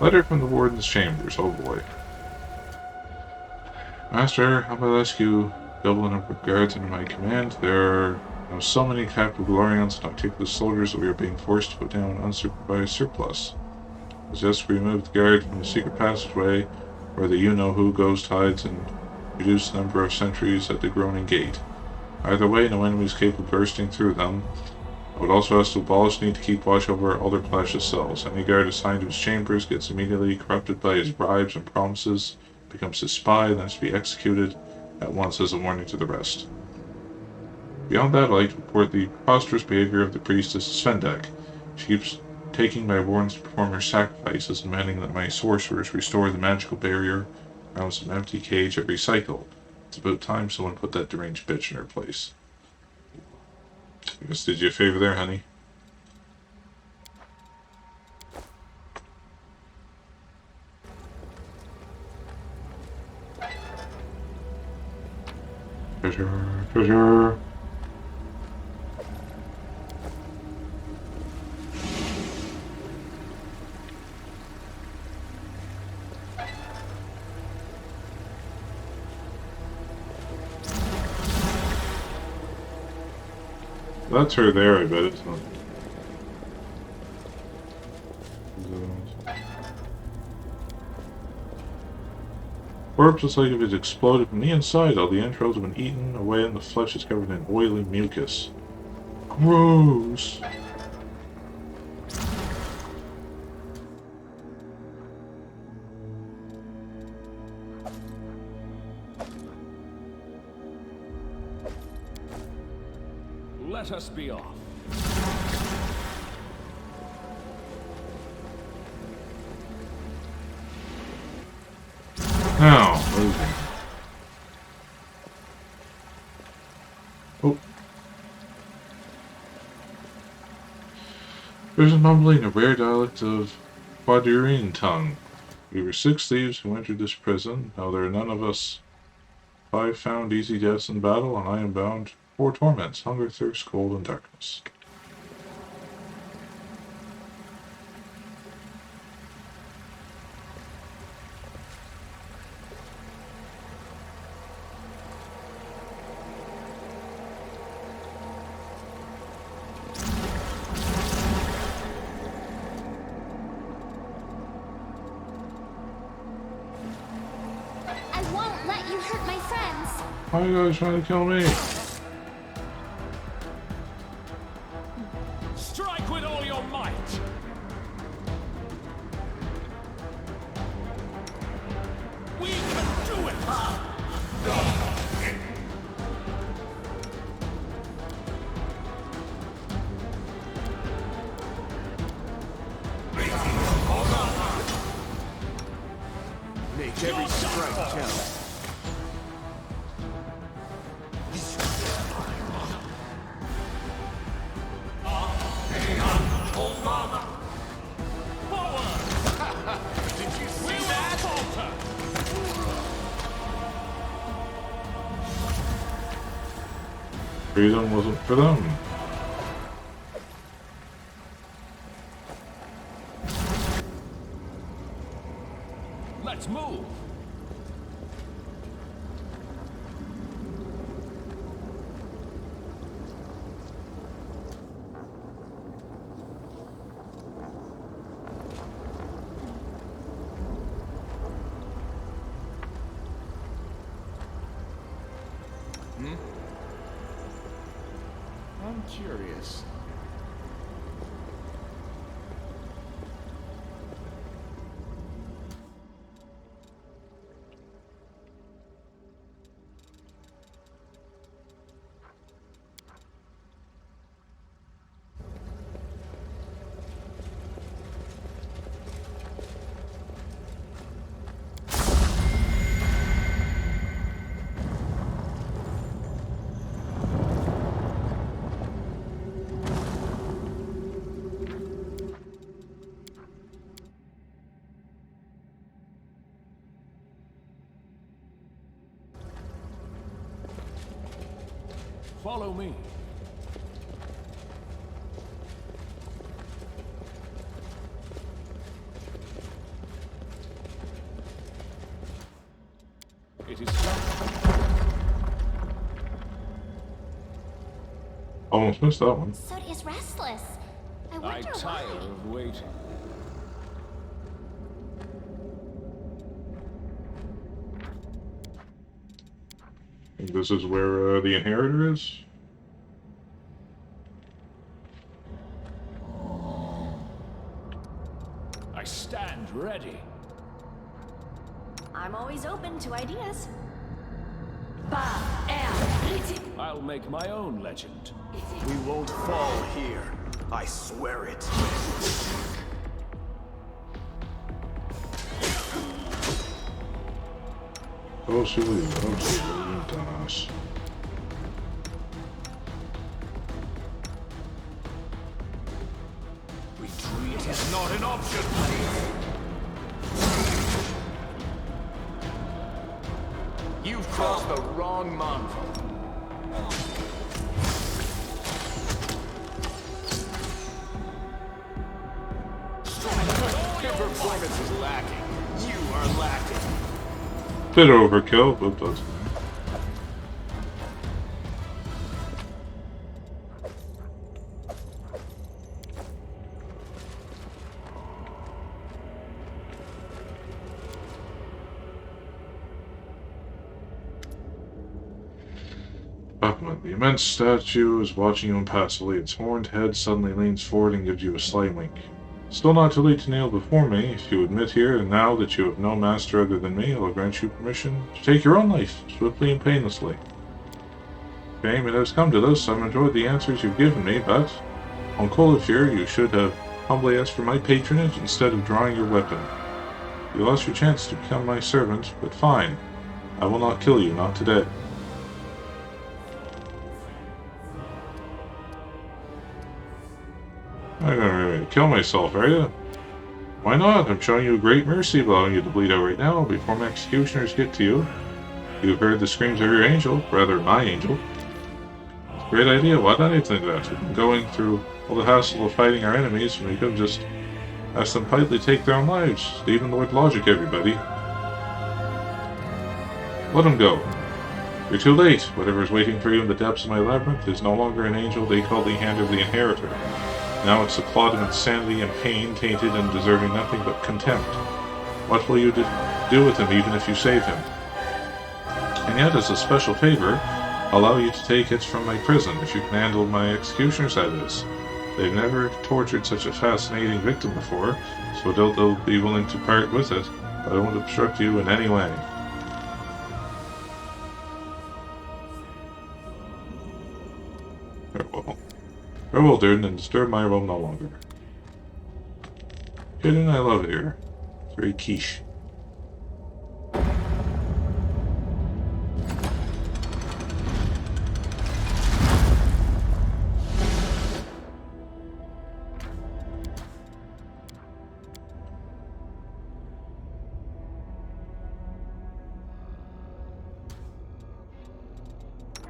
Letter from the warden's chambers. Oh boy. Master, I will ask you double the number of guards under my command. There are now so many captive Glorians and articulate soldiers that we are being forced to put down an unsupervised surplus. Suggest we remove the guard from the secret passageway where the you-know-who ghost hides and reduce the number of sentries at the groaning gate. Either way, no enemy is capable of bursting through them. I would also ask to abolish the need to keep watch over Alderclash's cells. Any guard assigned to his chambers gets immediately corrupted by his bribes and promises, becomes his spy, and then is to be executed at once as a warning to the rest. Beyond that, I'd like to report the preposterous behavior of the priestess Svendak. She keeps taking my warrants to perform her sacrifices and demanding that my sorcerers restore the magical barrier around some empty cage every cycle. It's about time someone put that deranged bitch in her place. I guess did you a favor there, honey. Treasure, treasure. That's her there, I bet it's not. Corpse looks like if it exploded from the inside. All the entrails have been eaten away and the flesh is covered in oily mucus. Gross! Let us be off. Now, moving. Oh. There's a mumbling, a rare dialect of Quadurine tongue. We were 6 thieves who entered this prison. Now there are none of us. 5 found easy deaths in battle, and I am bound 4 torments: hunger, thirst, cold, and darkness. Why are you guys trying to kill me? Strike with all your might. We can do it. Make every strike count. Freedom wasn't for them. Let's move. I'm curious. Follow me. It is done. Almost missed that one. Soot is restless. I I wonder tire why. of waiting. And this is where the Inheritor is. I stand ready. I'm always open to ideas. I'll make my own legend. We won't fall here. I swear it. Oh, silly, das. Retreat is not an option. You've crossed the wrong month. Your performance is lacking. You are lacking. Bit overkill, but that's fine. Buckman, the immense statue is watching you impassively. Its horned head suddenly leans forward and gives you a sly wink. Still not too late to kneel before me. If you admit here and now that you have no master other than me, I will grant you permission to take your own life, swiftly and painlessly. Shame it has come to this. I've enjoyed the answers you've given me, but on Colifear, you should have humbly asked for my patronage instead of drawing your weapon. You lost your chance to become my servant, but fine. I will not kill you, not today. I'm gonna kill myself, are you? Why not? I'm showing you great mercy, allowing you to bleed out right now before my executioners get to you. You've heard the screams of your angel, rather my angel. It's a great idea. Why not anything like that? We've been going through all the hassle of fighting our enemies, and we could have just asked them politely to take their own lives. Even the word logic, everybody. Let them go. You're too late. Whatever is waiting for you in the depths of my labyrinth is no longer an angel they call the hand of the Inheritor. Now it's a clod of insanity and pain, tainted and deserving nothing but contempt. What will you do with him even if you save him? And yet, as a special favor, I'll allow you to take it from my prison, if you can handle my executioners, that is. They've never tortured such a fascinating victim before, so I doubt they'll be willing to part with it, but I won't obstruct you in any way. Farewell, dude, and disturb my room no longer. Kidding, I love it here. It's very quiche.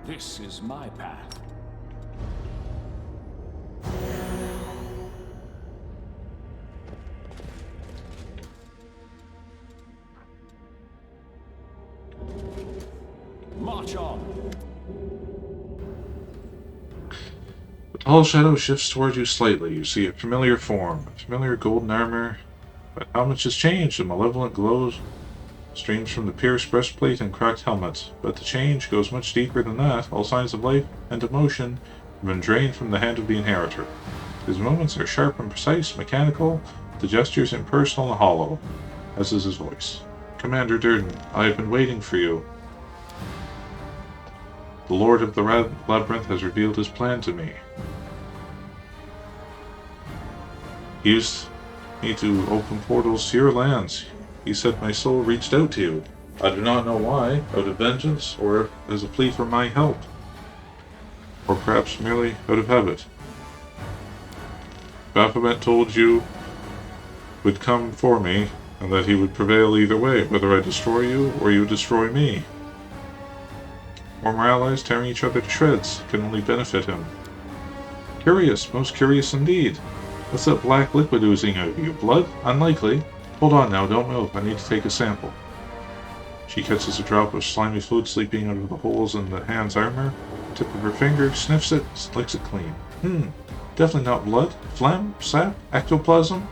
This is my path. March on. The tall shadow shifts toward you slightly. You see a familiar form, a familiar golden armor. But how much has changed? A malevolent glow streams from the pierced breastplate and cracked helmet. But the change goes much deeper than that. All signs of life and emotion have been drained from the hand of the Inheritor. His movements are sharp and precise, mechanical, the gestures impersonal and hollow, as is his voice. Commander Durden, I have been waiting for you. The Lord of the Labyrinth has revealed his plan to me. He used me to open portals to your lands. He said my soul reached out to you. I do not know why, out of vengeance, or as a plea for my help. Or perhaps merely out of habit. Baphomet told you would come for me, and that he would prevail either way, whether I destroy you or you destroy me. Former allies tearing each other to shreds can only benefit him. Curious, most curious indeed. What's that black liquid oozing out of you? Blood? Unlikely. Hold on now, don't move. I need to take a sample. She catches a drop of slimy fluid sleeping out of the holes in the hand's armor. Tip of her finger, sniffs it, licks it clean. Definitely not blood. Phlegm? Sap? Ectoplasm?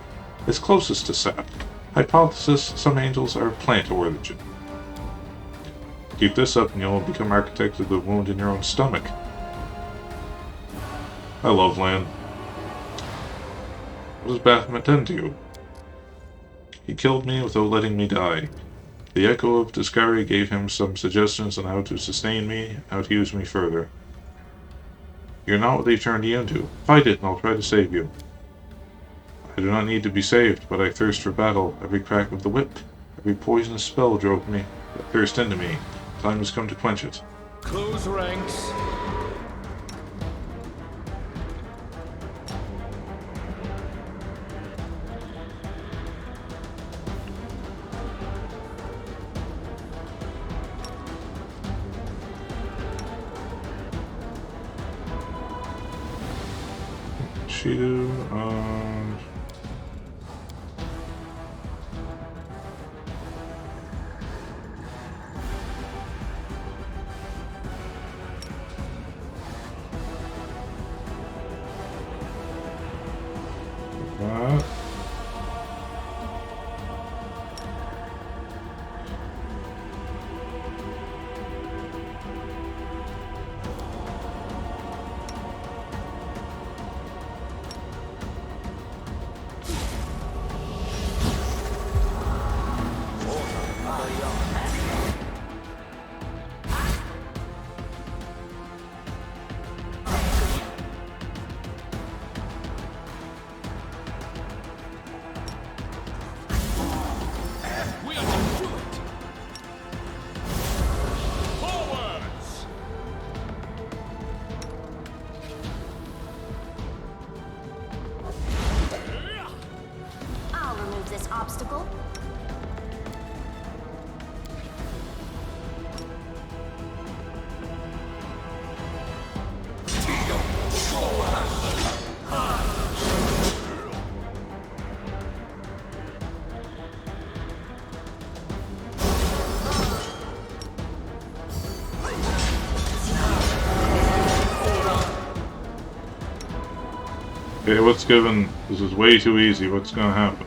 It's closest to sap. Hypothesis, some angels are plant origin. Keep this up and you'll become architect of the wound in your own stomach. I love Lan. What has Bathman done to you? He killed me without letting me die. The echo of Discari gave him some suggestions on how to sustain me, how to use me further. You're not what they turned you into. Fight it and I'll try to save you. I do not need to be saved, but I thirst for battle. Every crack of the whip, every poisonous spell drove me, that thirst into me. Time has come to quench it. Close ranks. Shido, that. We are to do it. Forwards. I'll remove this obstacle. Okay, what's given? This is way too easy. What's gonna happen?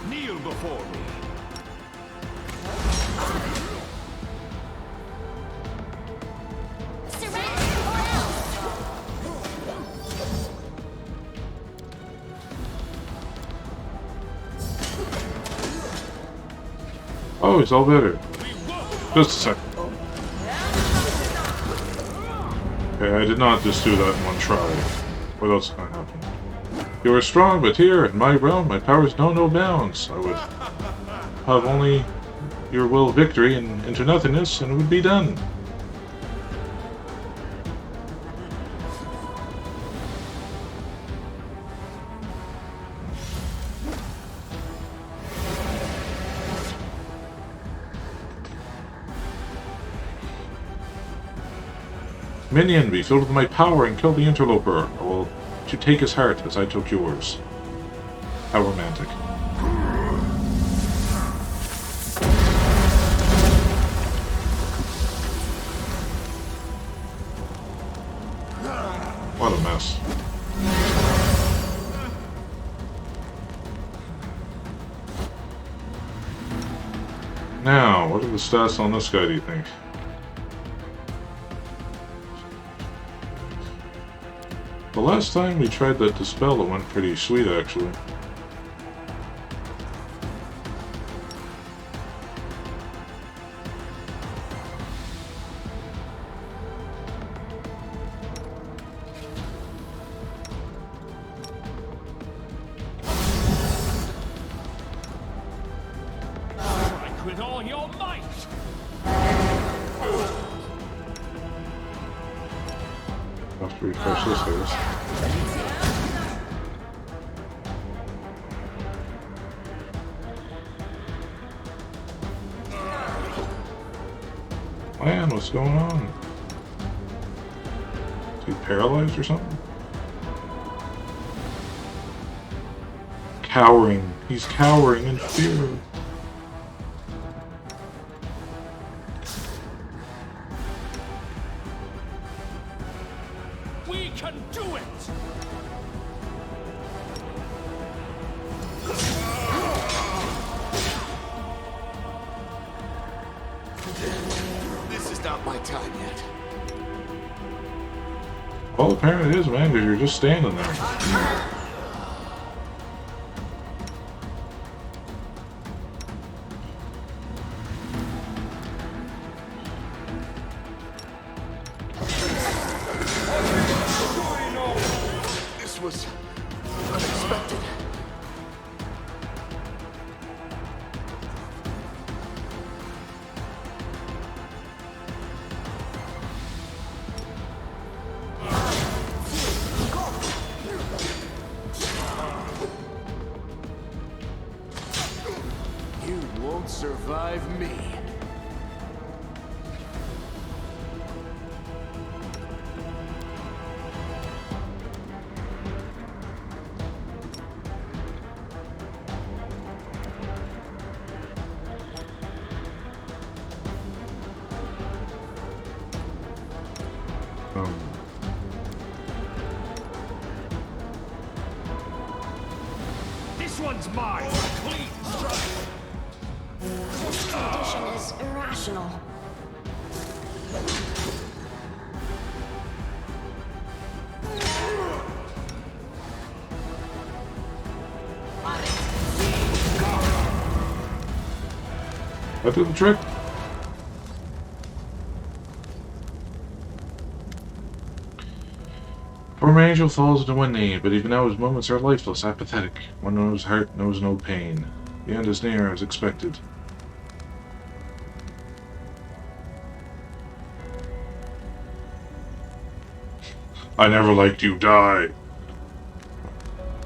Kneel before me. Surrender or else. Oh, it's all better. Just a second. Okay, I did not just do that in one try. What else can happen? You are strong, but here, in my realm, my powers know no bounds. I would have only your will victory and into nothingness, and it would be done. Minion, be filled with my power and kill the interloper. I will let you take his heart as I took yours. How romantic. What a mess. Now, what are the stats on this guy, do you think? The last time we tried that Dispel, it went pretty sweet, actually. Strike with all your might! Have to refresh this first. Man, what's going on? Is he paralyzed or something? Cowering. He's cowering in fear. We can do it! This is not my time yet. Well, apparently it is, man, because you're just standing there. This was unexpected. You won't survive me. This one's mine! Clean strike! This condition is irrational. That did the trick. Poor angel falls into one knee, but even now his moments are lifeless, apathetic. One whose heart knows no pain. The end is near, as expected. I never liked you, die!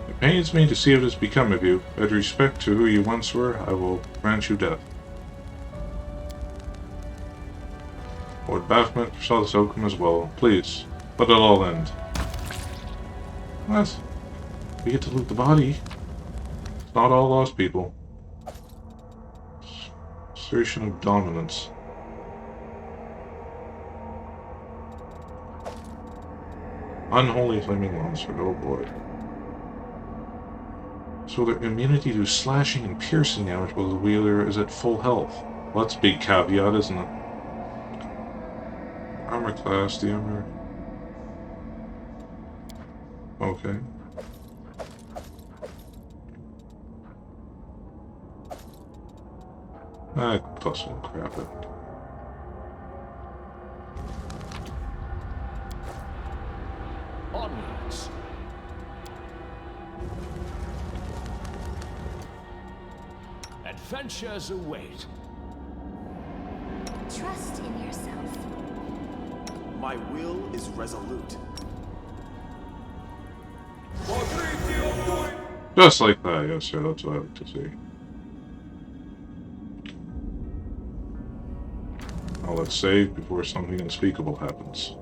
It pains me to see what has become of you. Out of respect to who you once were, I will grant you death. Lord Baphomet saw this outcome as well. Please, let it all end. What? We get to loot the body. It's not all lost people. Assertion of dominance. Unholy flaming monster, oh boy. So their immunity to slashing and piercing damage while the wheeler is at full health. Well, that's a big caveat, isn't it? Armor class, the armor. Okay. Plus one crap it. Onwards! Adventures await. Trust in yourself. My will is resolute. Just like that, yes sir, that's what I like to see. Now let's save before something unspeakable happens.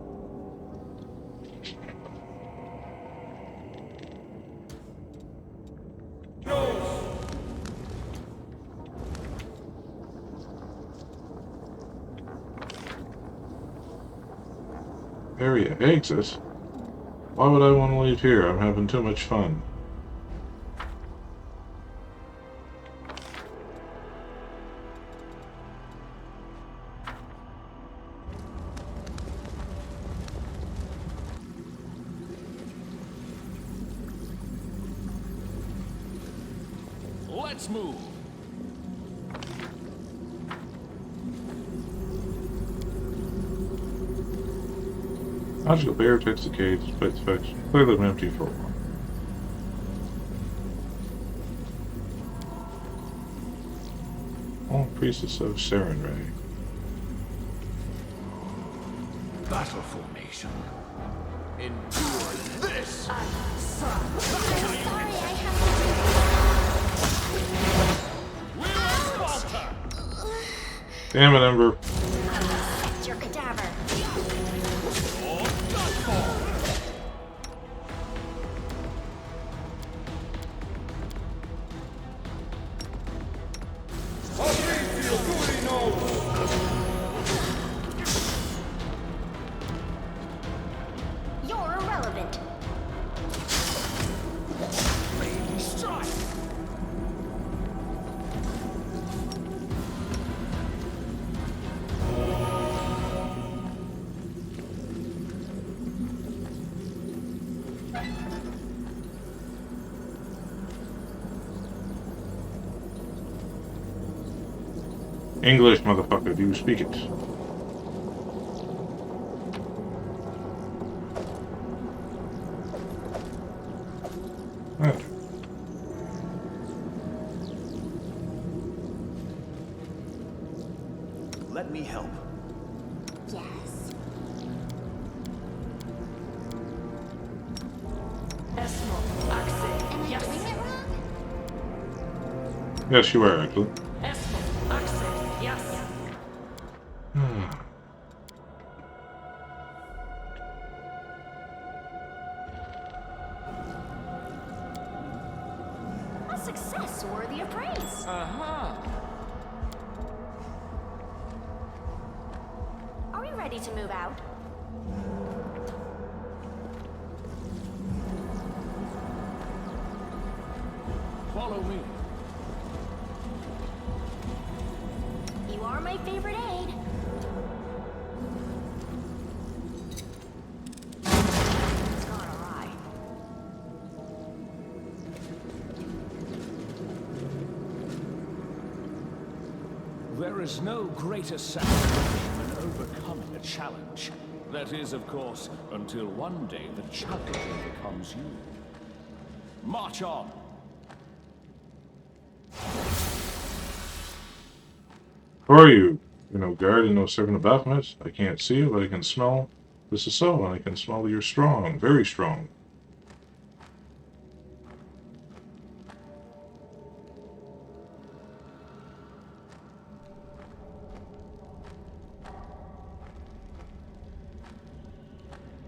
Area exit? Why would I want to leave here? I'm having too much fun. Let's move! Magical bear takes the cage, despite the fact clear them empty for a while. Oh, Priestess of Sarenrae. Battle formation. Endure this! I'm sorry, I have We will falter! Damn it, Ember. to accept your cadaver. Or Dawnflower! You're irrelevant. Lady strike! English, motherfucker, do you speak it? Right. Let me help. Yes. Am I doing it wrong? Yes, you are, actually. A success worthy of praise. Uh-huh. Are we ready to move out? Follow me. You are my favorite aide. It's gone awry. There is no greater satisfaction than overcoming a challenge. That is, of course, until one day the challenger becomes you. March on! Who are you? You're no guard and no servant of Baphomet. I can't see you, but I can smell. This is so, and I can smell that you're strong, very strong.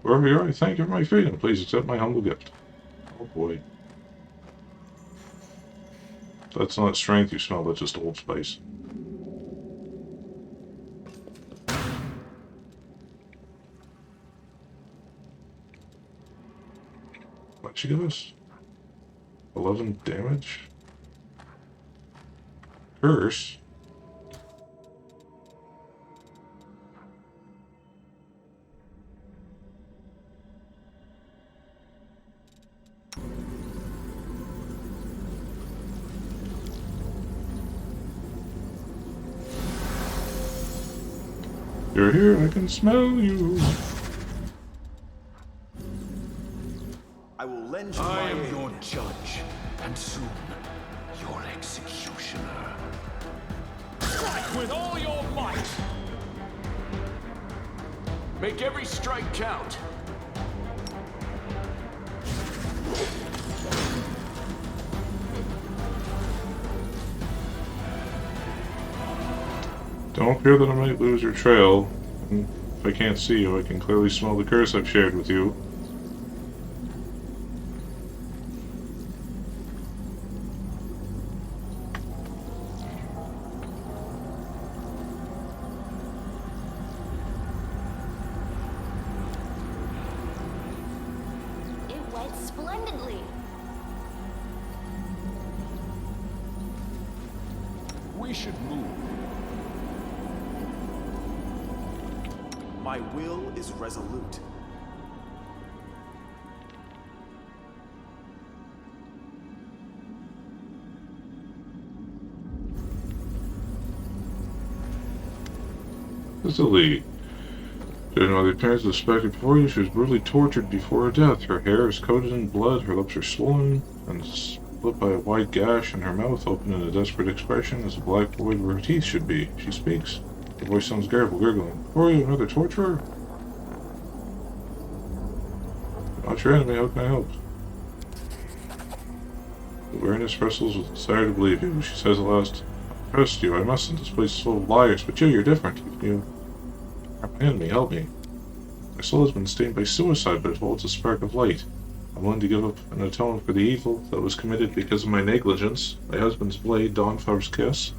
Wherever you are, I thank you for my freedom. Please accept my humble gift. Oh boy. That's not strength you smell, that's just Old Spice. What'd she give us? 11 damage? Curse? You're here, I can smell you. I will lend you I my am aid. your judge, and soon, your executioner. Strike with all your might! Make every strike count. Don't fear that I might lose your trail. And if I can't see you, I can clearly smell the curse I've shared with you. It went splendidly. We should move. My will is resolute. This is the lead. Judging by the appearance of the spectre before you, she was brutally tortured before her death. Her hair is coated in blood, her lips are swollen, and lit by a wide gash, and her mouth open in a desperate expression as a black void where her teeth should be. She speaks. Her voice sounds garbled, gurgling. Who are you, another torturer? I'm not your enemy, how can I help? The awareness wrestles with the desire to believe you. She says at last, I trust you, I mustn't. This place is full of liars, but you're different. You are my enemy, help me. My soul has been stained by suicide, but it holds a spark of light. I'm willing to give up and atone for the evil that was committed because of my negligence. My husband's blade, Dawnflower's kiss,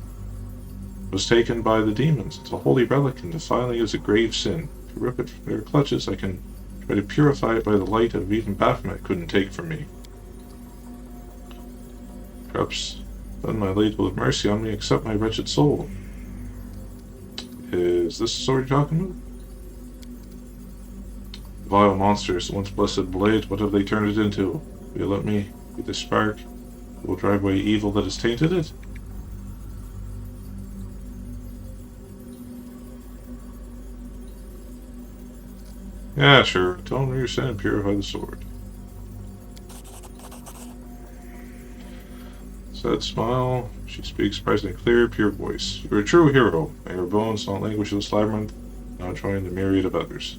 was taken by the demons. It's a holy relic and defiling is a grave sin. To rip it from their clutches, I can try to purify it by the light of even Baphomet couldn't take from me. Perhaps then my lady will have mercy on me, accept my wretched soul. Is this the sword you're talking about? Vile monsters, the once blessed blade, what have they turned it into? Will you let me be the spark that will drive away evil that has tainted it? Yeah, sure. Atone for your sin and purify the sword. Sad smile. She speaks surprisingly clear, pure voice. You're a true hero. May your bones not languish in this labyrinth, now join the myriad of others.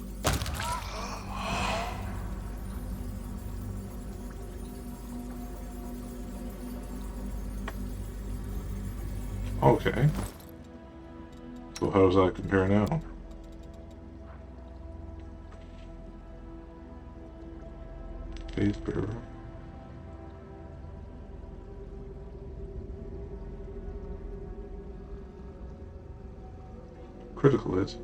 Okay. So how does that compare now? Faith bearer. Critical hit.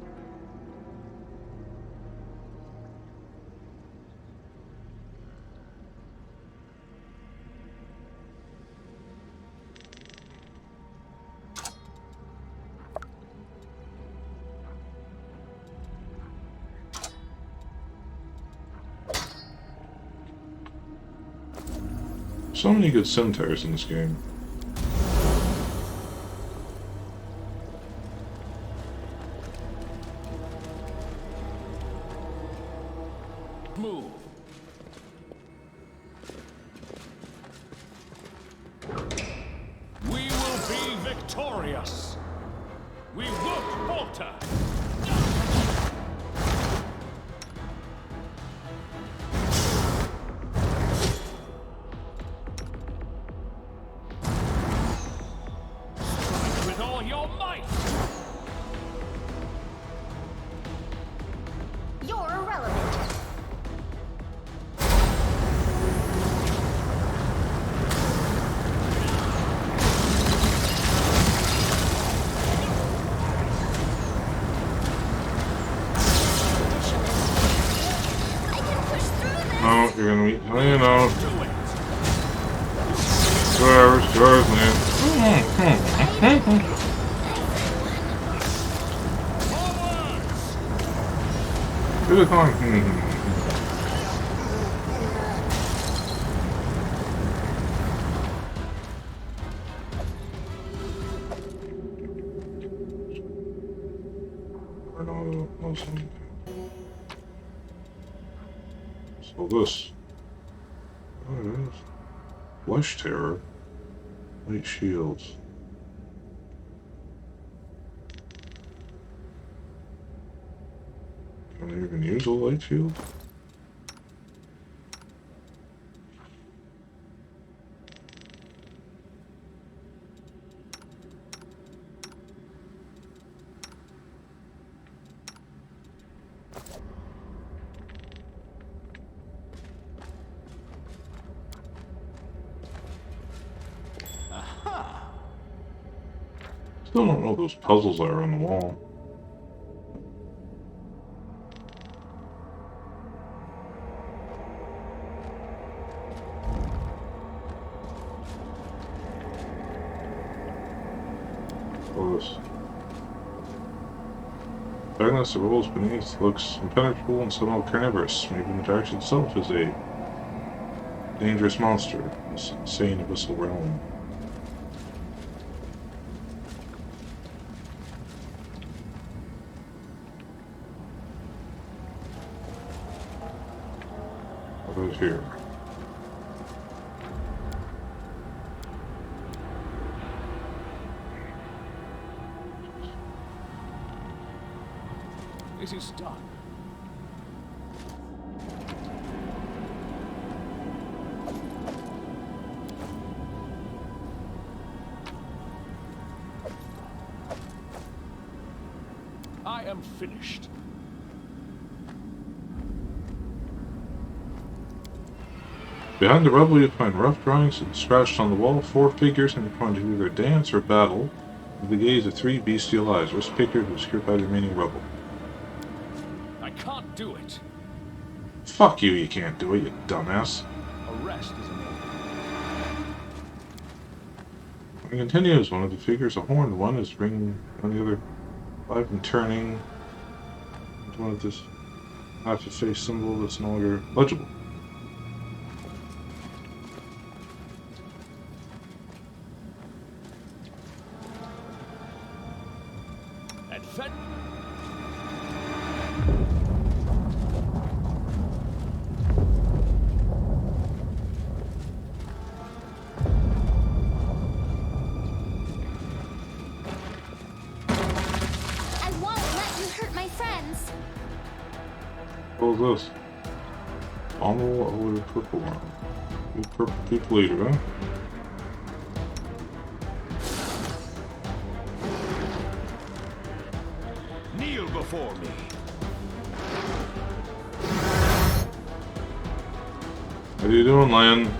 So many good scimitars in this game. Move. We will be victorious. We won't falter. Strike with all your might. You're irrelevant. I can push through this. No, you're gonna meet. Oh, you know. Do it. 2 hours, 2 hours, man. Forwards. Good on. Awesome. So this. Oh, it is. Flesh Terror. Light shields. Can I even use a light shield? Still don't know what those puzzles are on the wall. Close. Darkness that rolls beneath looks impenetrable and somehow carnivorous. Maybe the dark itself is a dangerous monster, this insane abyssal realm. What about here? It is done. I am finished. Behind the rubble, you find rough drawings and scratched on the wall, 4 figures intertwined to either dance or battle, with the gaze of 3 bestial eyes, which pictured obscured by the remaining rubble. I can't do it. Fuck you, you can't do it, you dumbass. A rest is an order. It continues. One of the figures, a horn, one is bringing on the other 5 and turning into one of this half-a-face symbol that's no longer legible. What was this? Almo over the purple one. You purple people eater, huh? Kneel before me. How you doing, Lan?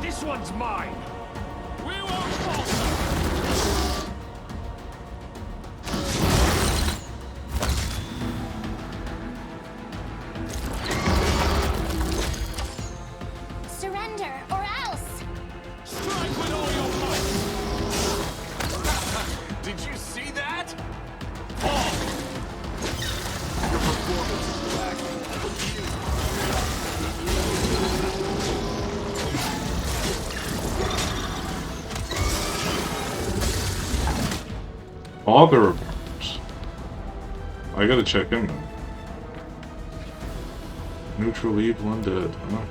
This one's mine. We won't falter. Surrender, or else! Strike with all your might. Did you see that? Oh. Your performance is lacking. Father of Arms. I gotta check him out. Neutral, evil, undead, huh?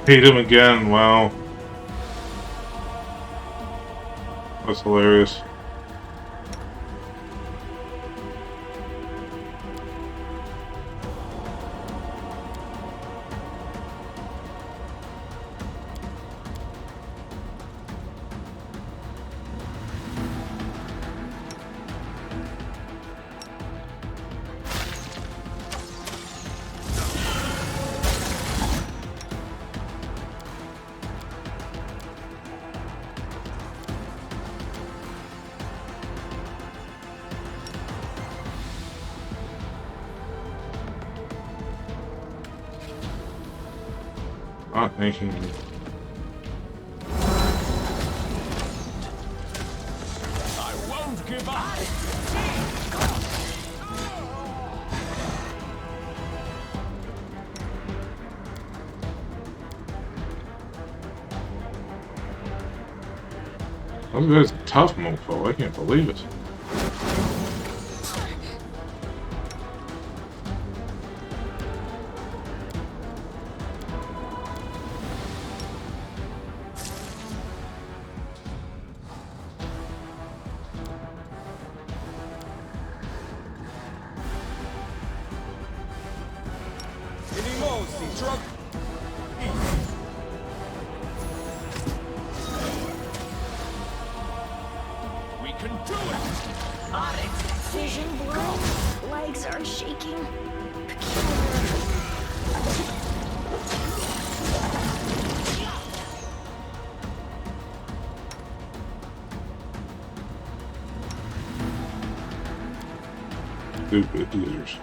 Hate him again, wow. That's hilarious. Not thinking. I won't give up. That guy's a tough mofo, I can't believe it. vision blurred. Legs are shaking. Peculiar. Stupid losers.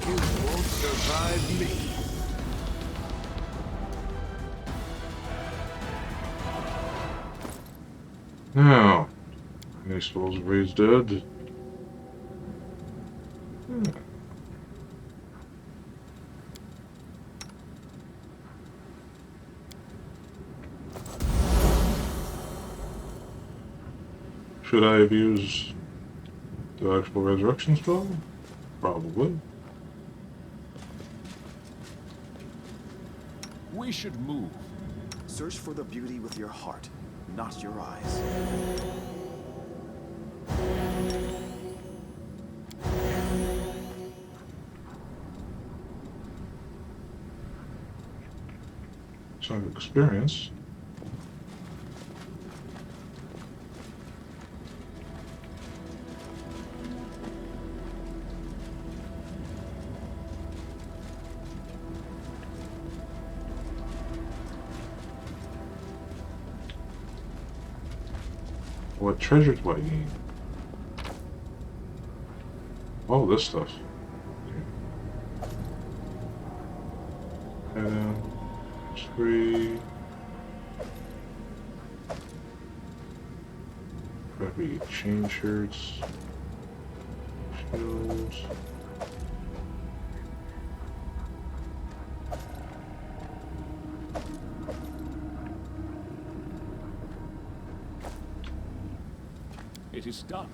You won't survive me. Now, I suppose everybody's dead. Should I have used the actual resurrection spell? Probably. We should move. Search for the beauty with your heart, not your eyes. Some experience. What treasure do I need? Oh, this stuff. And 3. Crappy chain shirts. Shields. It is done.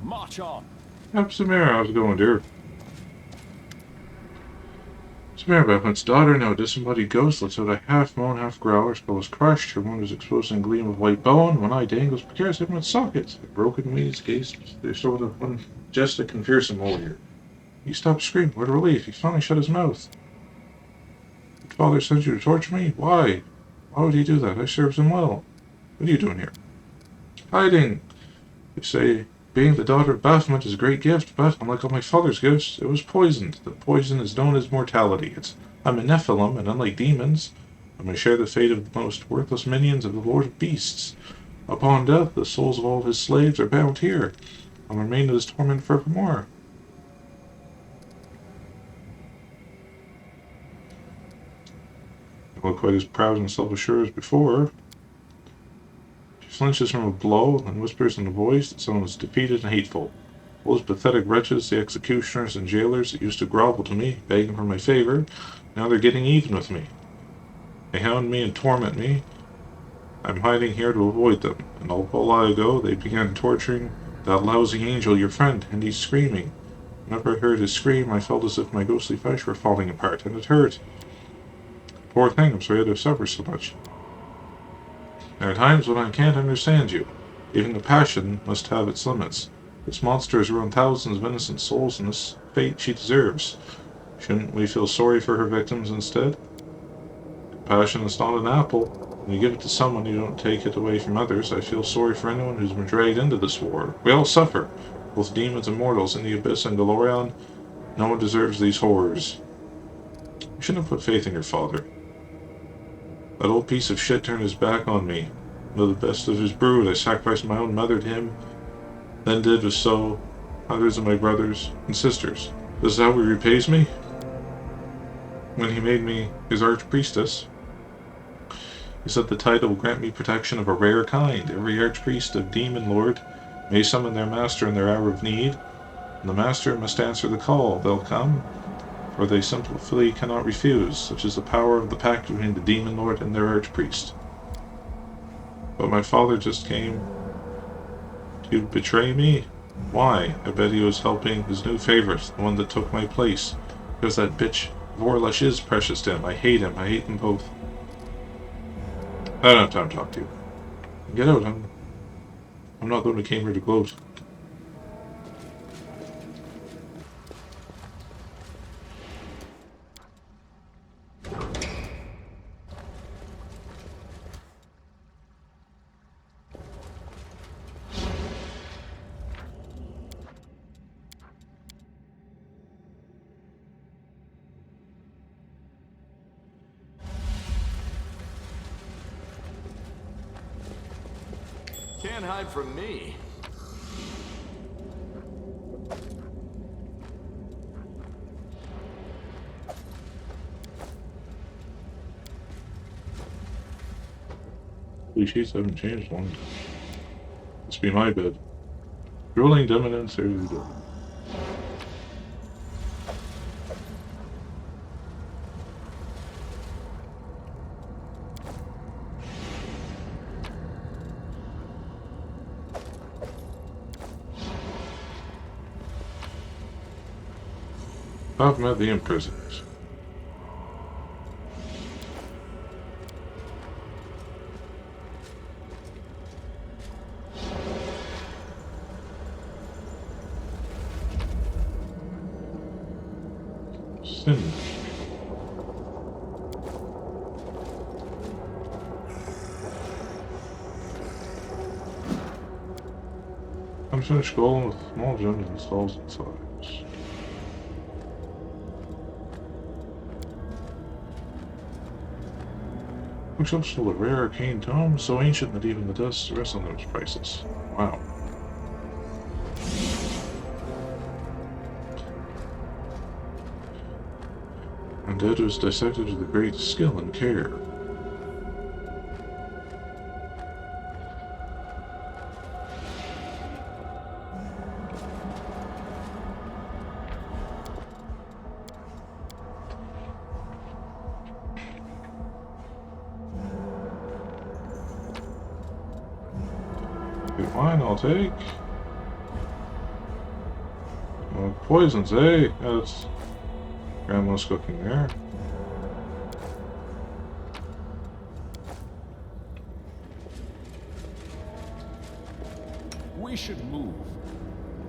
March on. Yep, Samira, how's it going, dear? Samira, Bethman's daughter, now disembodied ghost, lets out a half moan, half growl. Her skull is crushed, her wound is exposed in a gleam of white bone. One eye dangles precarious in its socket. A broken knees gaze, they show the one majestic and fearsome warrior. He stopped screaming. What a relief. He finally shut his mouth. Your father sent you to torture me? Why? Why would he do that? I served him well. What are you doing here? Hiding. You say, being the daughter of Baphomet is a great gift, but unlike all my father's gifts, it was poisoned. The poison is known as mortality. I'm a Nephilim, and unlike demons, I may share the fate of the most worthless minions of the Lord of Beasts. Upon death, the souls of all his slaves are bound here, and remain in his torment forevermore. You look quite as proud and self-assured as before. Flinches from a blow and whispers in a voice that someone is defeated and hateful. Those pathetic wretches, the executioners and jailers that used to grovel to me, begging for my favor, now they're getting even with me. They hound me and torment me. I'm hiding here to avoid them, and a while ago they began torturing that lousy angel, your friend, and he's screaming. Whenever I heard his scream, I felt as if my ghostly flesh were falling apart, and it hurt. Poor thing, I'm sorry to suffer so much. There are times when I can't understand you. Even the passion must have its limits. This monster has ruined thousands of innocent souls, and this fate she deserves. Shouldn't we feel sorry for her victims instead? Compassion is not an apple. When you give it to someone, you don't take it away from others. I feel sorry for anyone who's been dragged into this war. We all suffer. Both demons and mortals in the Abyss and Galorion. No one deserves these horrors. You shouldn't have put faith in your father. That old piece of shit turned his back on me. With the best of his brood, I sacrificed my own mother to him, then did with so hundreds of my brothers and sisters. This is how he repays me? When he made me his archpriestess, he said the title will grant me protection of a rare kind. Every archpriest of Demon Lord may summon their master in their hour of need, and the master must answer the call. They'll come, for they simply cannot refuse. Such is the power of the pact between the Demon Lord and their archpriest. But my father just came to betray me. Why? I bet he was helping his new favorite, the one that took my place. Because that bitch Vorlush is precious to him. I hate him. I hate them both. I don't have time to talk to you. Get out. I'm not the one who came here to gloat. Can't hide from me. These sheets haven't changed long. This be my bed. Rolling dominance, there we go. I've met the imprisoners. Sin. Unfinished golem with small gems and stalls inside. Bookshelves full of rare arcane tomes, so ancient that even the dust rests on them is priceless. Wow. Undead was dissected with great skill and care. Good wine, I'll take. Poisons, eh? That's Grandma's cooking there. We should move.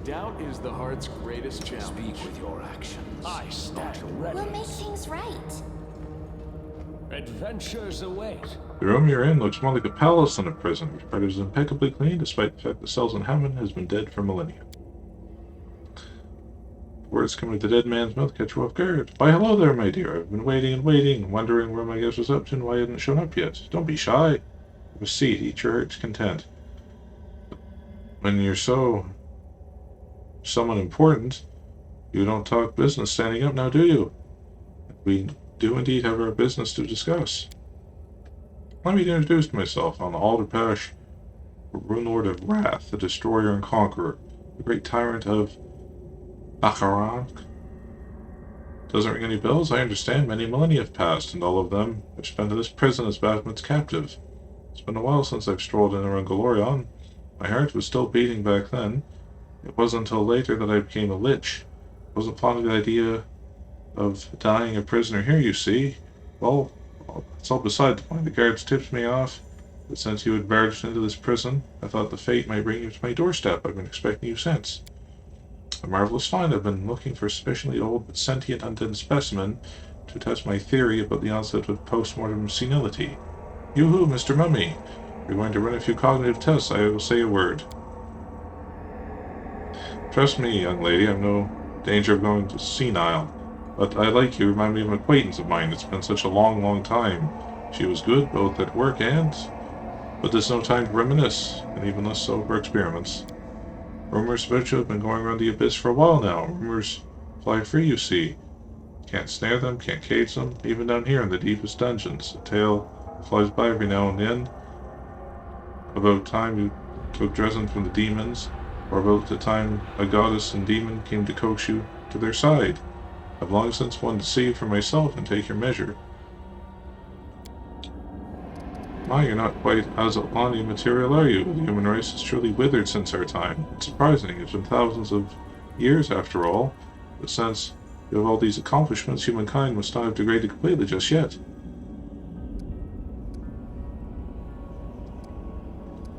Doubt is the heart's greatest challenge. Speak with your actions. I stand ready. We'll make things right. Adventures await. The room you're in looks more like a palace than a prison, but it is impeccably clean despite the fact the cell's inhabitant has been dead for millennia. Words coming to the dead man's mouth catch you off guard. Why, hello there, my dear. I've been waiting and waiting, wondering where my guest was up to and why he hadn't shown up yet. Don't be shy. Have a seat, eat your heart's content. When you're someone important, you don't talk business standing up now, do you? We do indeed have our business to discuss. Let me introduce myself. I'm the Alderpash, Rune Lord of Wrath, the Destroyer and Conqueror, the great tyrant of Baccarat. Doesn't ring any bells? I understand many millennia have passed, and all of them have spent in this prison as Batman's captive. It's been a while since I've strolled in around Galorion. My heart was still beating back then. It wasn't until later that I became a lich. I wasn't fond of the idea of dying a prisoner here, you see. Well, it's all beside the point. The guards tipped me off, but since you had barged into this prison, I thought the fate might bring you to my doorstep. I've been expecting you since. A marvelous find. I've been looking for a sufficiently old but sentient undead specimen to test my theory about the onset of post-mortem senility. Yoo-hoo, Mr. Mummy! We're going to run a few cognitive tests. I will say a word. Trust me, young lady, I'm no danger of going to senile. But I like you, remind me of an acquaintance of mine. It's been such a long, long time. She was good, both at work and... But there's no time to reminisce, and even less so for experiments. Rumors about you have been going around the abyss for a while now. Rumors fly free, you see. Can't snare them, can't cage them, even down here in the deepest dungeons. A tale flies by every now and then about time you took Dresden from the demons, or about the time a goddess and demon came to coax you to their side. I've long since wanted to see you for myself and take your measure. My, you're not quite as outlandy material, are you? The human race has truly withered since our time. It's surprising. It's been thousands of years, after all. But since You have all these accomplishments, humankind must not have degraded completely just yet.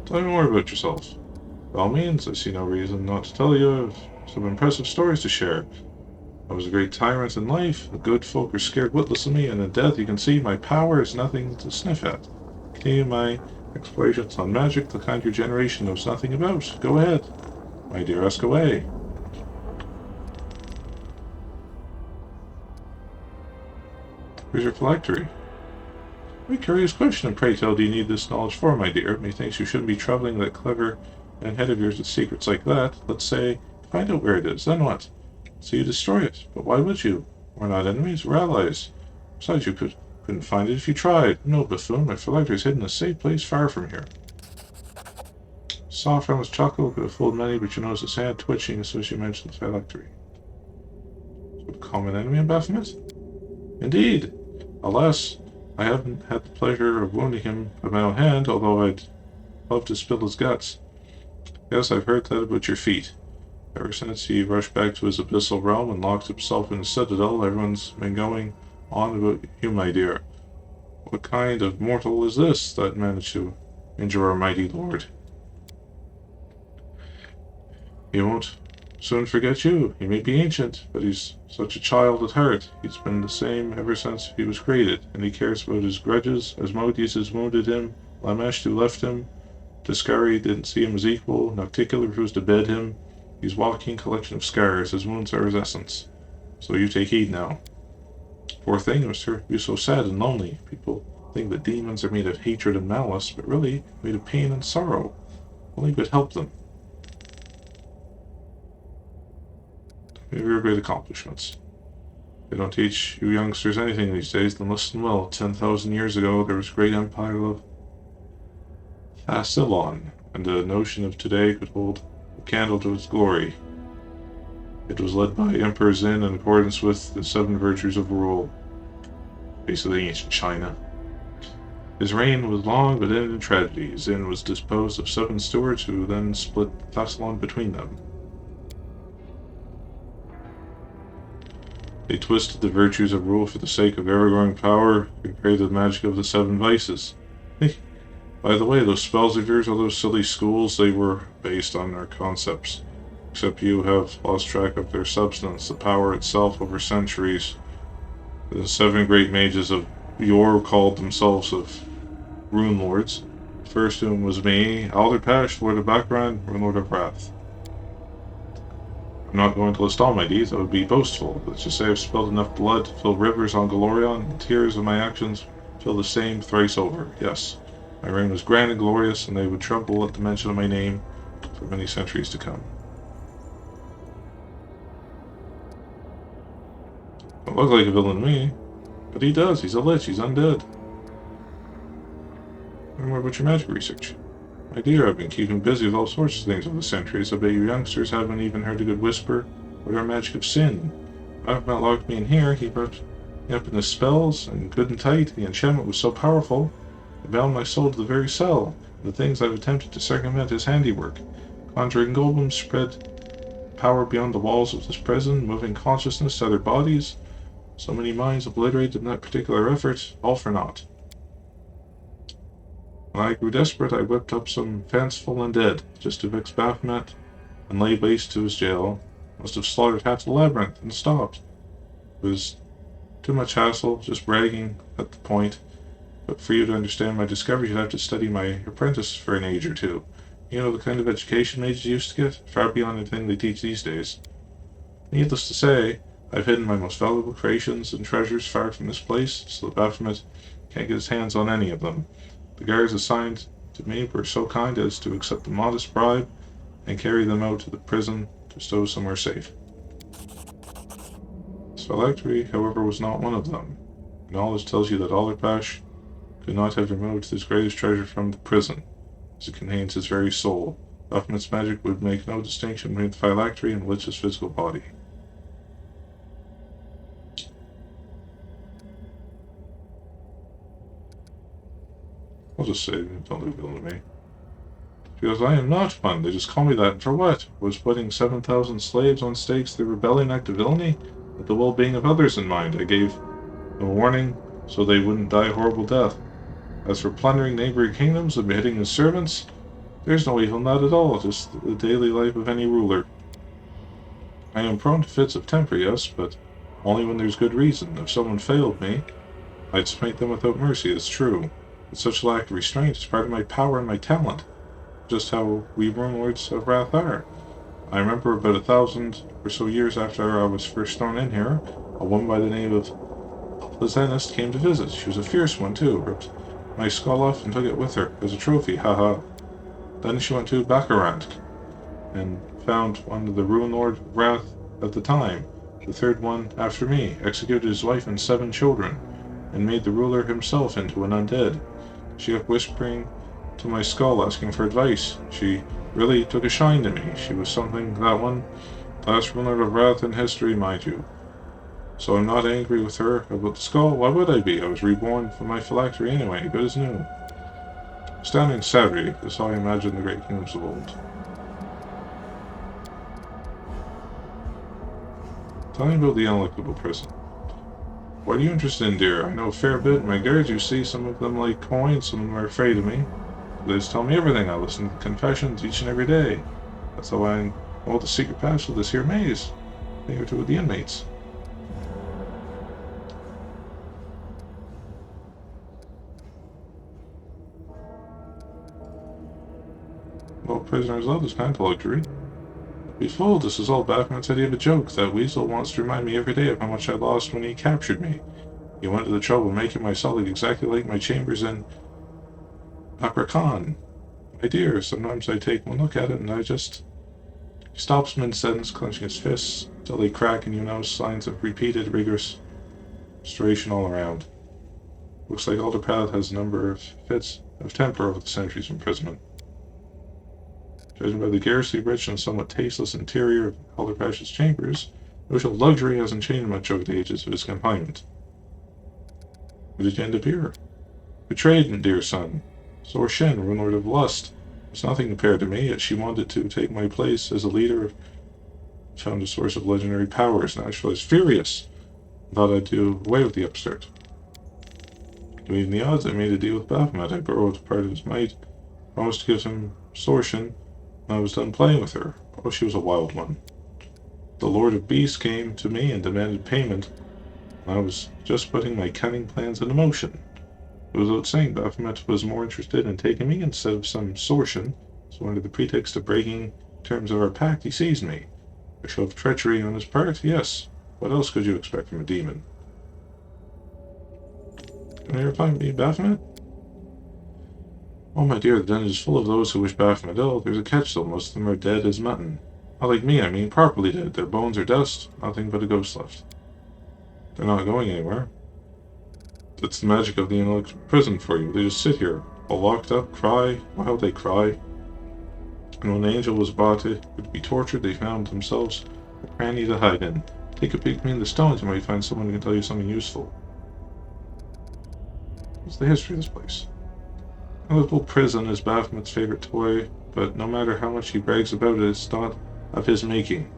Tell me more about yourself. By all means, I see no reason not to tell you. I have some impressive stories to share. I was a great tyrant in life. The good folk are scared witless of me, and in death you can see my power is nothing to sniff at. Continue my explorations on magic, the kind your generation knows nothing about. Go ahead. My dear, ask away. Here's your phylactery. Very curious question, and pray tell, do you need this knowledge for, my dear? Methinks you shouldn't be troubling that clever and head of yours with secrets like that. Let's say you find out where it is, then what? So you destroy it. But why would you? We're not enemies, we're allies. Besides, you couldn't find it if you tried. No, buffoon, my phylactery is hidden in a safe place far from here. Soft harmless chuckle could have fooled many, but you noticed his hand twitching as soon as you mentioned the phylactery. So a common enemy in Baphomet? Indeed. Alas, I haven't had the pleasure of wounding him with my own hand, although I'd love to spill his guts. Yes, I've heard that about your feat. Ever since he rushed back to his abyssal realm and locked himself in the citadel, everyone's been going on about you, my dear. What kind of mortal is this that managed to injure our mighty lord? He won't soon forget you. He may be ancient, but he's such a child at heart. He's been the same ever since he was created, and he cares about his grudges. Asmodeus has wounded him, Lameshtu left him, Tiscari didn't see him as equal, Nocticular refused to bed him. He's walking collection of scars. His wounds are his essence. So you take heed now. Poor thing, it must hurt you so sad and lonely. People think that demons are made of hatred and malice, but really made of pain and sorrow. Only could help them. Maybe your great accomplishments. They don't teach you youngsters anything these days, then listen well. 10,000 years ago, there was a great empire of Thassilon, and the notion of today could hold a candle to its glory. It was led by Emperor Zin in accordance with the 7 virtues of rule, basically ancient China. His reign was long but ended in tragedy. Zin was disposed of 7 stewards who then split Thassilon between them. They twisted the virtues of rule for the sake of ever-growing power and created the magic of the 7 vices. Hey, by the way, those spells of yours, all those silly schools, they were based on their concepts. Except you have lost track of their substance, the power itself over centuries. The 7 great mages of yore called themselves of Rune Lords. The first of whom was me, Alderpash, Lord of Bakran, Rune Lord of Wrath. I'm not going to list all my deeds, that would be boastful. Let's just say I've spilled enough blood to fill rivers on Galorion, and tears of my actions fill the same thrice over. Yes, my reign was grand and glorious, and they would tremble at the mention of my name for many centuries to come. Don't look like a villain to me, but he does. He's a lich, he's undead. Learn more about your magic research. My dear, I've been keeping busy with all sorts of things over the centuries. I bet you youngsters haven't even heard a good whisper about our magic of sin. Baphomet locked me in here. He brought me up in the spells, and good and tight. The enchantment was so powerful, it bound my soul to the very cell. The things I've attempted to circumvent his handiwork. Conjuring golems spread power beyond the walls of this prison, moving consciousness to other bodies. So many minds obliterated in that particular effort, all for naught. When I grew desperate, I whipped up some fanciful undead, just to vex Baphomet, and lay waste to his jail. Must have slaughtered half the labyrinth, and stopped. It was too much hassle, just bragging at the point. But for you to understand my discovery, you'd have to study my apprentice for an age or 2. You know the kind of education mages used to get? Far beyond anything they teach these days. Needless to say, I've hidden my most valuable creations and treasures far from this place, so that Baphomet can't get his hands on any of them. The guards assigned to me were so kind as to accept a modest bribe and carry them out to the prison to stow somewhere safe. This phylactery, however, was not one of them. Knowledge tells you that Alderpash could not have removed his greatest treasure from the prison, as it contains his very soul. Baphomet's magic would make no distinction between the phylactery and the lich's physical body. I'll just say, don't leave it to me. She goes, I am not one. They just call me that. For what? Was putting 7,000 slaves on stakes the rebellion act of villainy? with the well-being of others in mind. I gave them a warning so they wouldn't die a horrible death. As for plundering neighboring kingdoms and beheading his servants, there's no evil in that at all, just the daily life of any ruler. I am prone to fits of temper, yes, but only when there's good reason. If someone failed me, I'd smite them without mercy, it's true. But such lack of restraint is part of my power and my talent, just how we warlords of Wrath are. I remember about 1,000 or so years after I was first thrown in here, a woman by the name of Pleasantest came to visit. She was a fierce one, too, ripped my skull off and took it with her as a trophy, haha. Then she went to Baccarat and found one of the Ruin Lord of Wrath at the time, the third one after me, executed his wife and 7 children, and made the ruler himself into an undead. She kept whispering to my skull, asking for advice. She really took a shine to me. She was something, that one. Last Ruin Lord of Wrath in history, mind you. So I'm not angry with her about the skull. Why would I be? I was reborn from my phylactery anyway, good as new. Astounding savvy, that's how I imagine the great kingdoms of old. Tell me about the unelectable prison. What are you interested in, dear? I know a fair bit. My guards, you see, some of them like coins, some of them are afraid of me. They just tell me everything. I listen to confessions each and every day. That's how I know the secret paths of this here maze. They are two of the inmates. Well, prisoners love this kind of luxury. Be fooled, this is all Baphomet's idea of a joke. That weasel wants to remind me every day of how much I lost when he captured me. He went to the trouble of making my cell exactly like my chambers in Akrakan. My dear, sometimes I take one look at it and I just... He stops mid-sentence, clenching his fists, till they crack and you know signs of repeated, rigorous restoration all around. Looks like Alderpath has a number of fits of temper over the centuries of imprisonment. Judging by the garrulously rich and somewhat tasteless interior of Alderpash's chambers, the notion of luxury hasn't changed much over the ages of his confinement. Where did you end up here? Betrayed, dear son. Sor Shen, Ruin Lord of Lust, was nothing compared to me, yet she wanted to take my place as a leader. Found a source of legendary powers. Naturally, I was furious. Thought I'd do away with the upstart. To even the odds, I made a deal with Baphomet. I borrowed part of his might, promised to give him Sortion when I was done playing with her. Oh, she was a wild one. The Lord of Beasts came to me and demanded payment. I was just putting my cunning plans into motion. It was without saying Baphomet was more interested in taking me instead of some Sortion, so under the pretext of breaking terms of our pact, he seized me. A show of treachery on his part? Yes. What else could you expect from a demon? Can you reply to me, Baphomet? Oh, my dear, the dungeon is full of those who wish Baphomet ill. There's a catch, though. Most of them are dead as mutton. Not like me, I mean properly dead. Their bones are dust. Nothing but a ghost left. They're not going anywhere. That's the magic of the unelected prison for you. They just sit here, all locked up, cry. Wow, they cry. And when an angel was brought to be tortured, they found themselves a cranny to hide in. Take a peek between the stones, you might find someone who can tell you something useful. What's the history of this place? A little prison is Baphomet's favorite toy, but no matter how much he brags about it, it's not of his making.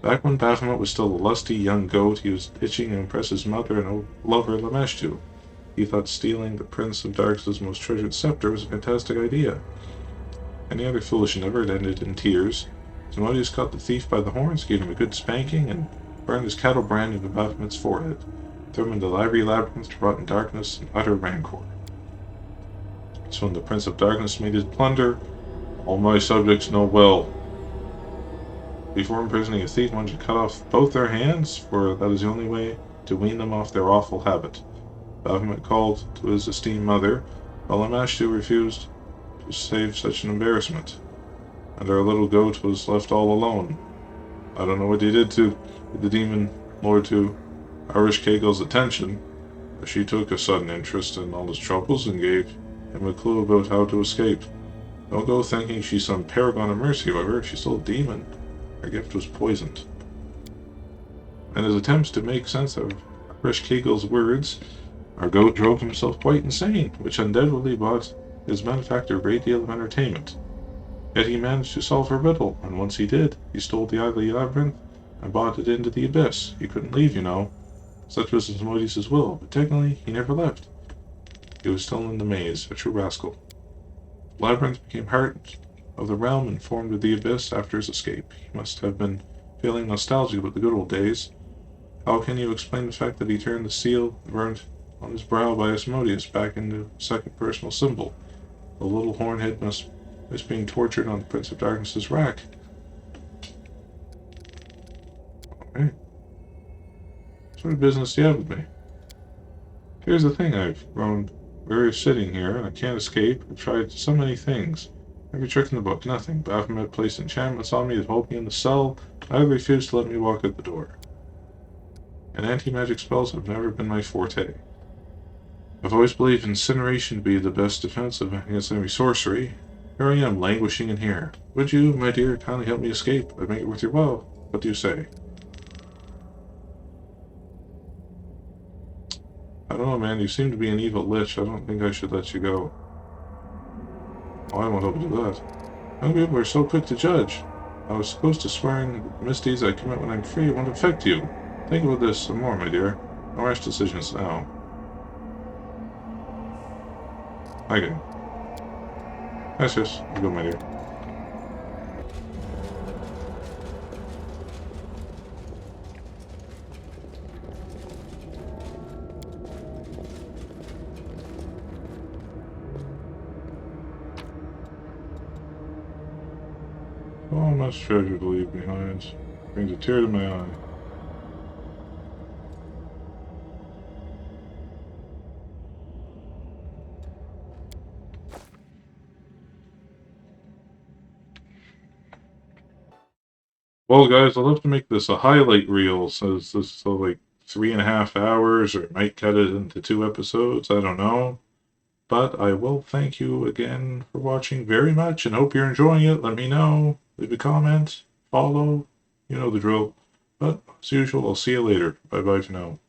Back when Baphomet was still a lusty young goat, he was itching to impress his mother and old lover Lameshtu. He thought stealing the Prince of Darkness's most treasured scepter was a fantastic idea. Any other foolish endeavor had ended in tears. Zimodius caught the thief by the horns, gave him a good spanking, and burned his cattle brand into Baphomet's forehead. Threw him into the ivory labyrinth to rot in darkness and utter rancor. So when the Prince of Darkness made his plunder, all my subjects know well. Before imprisoning a thief, one should cut off both their hands, for that is the only way to wean them off their awful habit. Baphomet called to his esteemed mother, while Lamashtu refused to save such an embarrassment, and our little goat was left all alone. I don't know what he did to the demon lord to Irish Kegel's attention, but she took a sudden interest in all his troubles and gave him a clue about how to escape. Don't go thinking she's some paragon of mercy, however. She's still a demon. Her gift was poisoned. In his attempts to make sense of Irish Kegel's words, our goat drove himself quite insane, which undoubtedly brought his benefactor a great deal of entertainment. Yet he managed to solve her riddle, and once he did, he stole the Ivy Labyrinth I bought it into the abyss. He couldn't leave, you know. Such was Asmodeus' will, but technically he never left. He was still in the maze, a true rascal. The labyrinth became part of the realm and formed of the abyss after his escape. He must have been feeling nostalgic about the good old days. How can you explain the fact that he turned the seal burnt on his brow by Asmodeus back into a second personal symbol? The little hornhead must miss being tortured on the Prince of Darkness's rack. Alright. What sort of business do you have with me? Here's the thing, I've grown weary of sitting here, and I can't escape. I've tried so many things. Every trick in the book, nothing. Baphomet placed enchantments on me that hold me in the cell. I refuse to let me walk out the door. And anti-magic spells have never been my forte. I've always believed incineration to be the best defense against enemy sorcery. Here I am, languishing in here. Would you, my dear, kindly help me escape? I'd make it worth your while. What do you say? I don't know, man. You seem to be an evil lich. I don't think I should let you go. Oh, I won't help you do that. Young people are so quick to judge. I was supposed to swearing the misdeeds I commit when I'm free won't affect you. Think about this some more, my dear. No rash decisions now. Okay. Yes. You go, my dear. So much treasure to leave behind. Brings a tear to my eye. Well, guys, I'll have to make this a highlight reel, since this is like 3.5 hours, or I might cut it into 2 episodes. I don't know. But I will thank you again for watching very much, and hope you're enjoying it. Let me know. Leave a comment. Follow. You know the drill. But, as usual, I'll see you later. Bye-bye for now.